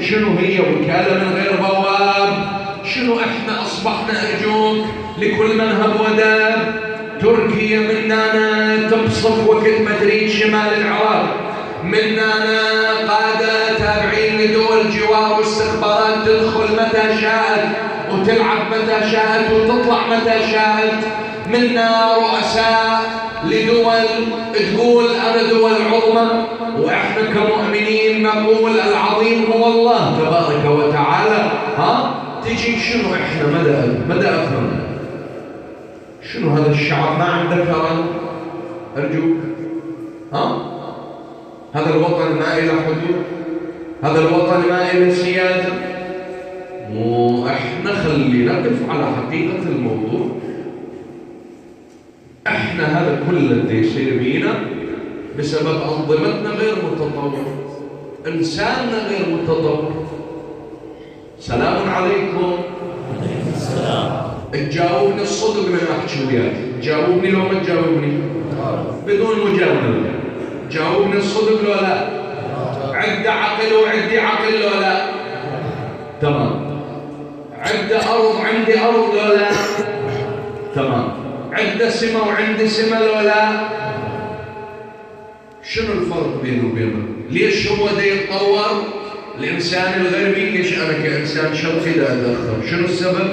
شنو هي وكالة من غير بواب؟ شنو احنا اصبحنا ارجوك لكل من هب وداب. تركيا مننا تبصف وقت ما تريد شمال العراق، مننا قادة تابعين لدول جوار واستخبارات تدخل متى شاءت وتلعب متى شاءت وتطلع متى شاءت، منا رؤساء لدول تقول انا دول عظمى، واحنا كمؤمنين نقول العظيم هو الله تبارك وتعالى. تجي شنو احنا مدى افهمنا شنو هذا الشعب ما عنده كرم ارجوك. هذا الوطن ما إلى حدود، هذا الوطن ما إلى سيادة. واحنا خلينا نقف على حقيقة الموضوع. احنا هذا كله اللي يصير بينا بسبب أنظمتنا غير متطورة، إنساننا غير متطور. سلام عليكم. عليكم السلام. تجاوبني الصدق من أحكي وياك، تجاوبني لو ما تجاوبني بدون مجاملة، جاوبني الصدق لو لا؟ عد عقل وعندي عقل لو لا؟ تمام. عد أرض عندي أرض لو لا؟ تمام. عد سمة وعندي سمة لو لا؟ شنو الفرق بينه وبينه؟ ليش هو دا يتطور الإنسان الغربي، ليش أنا كإنسان شرقي دا أتأخر؟ شنو السبب؟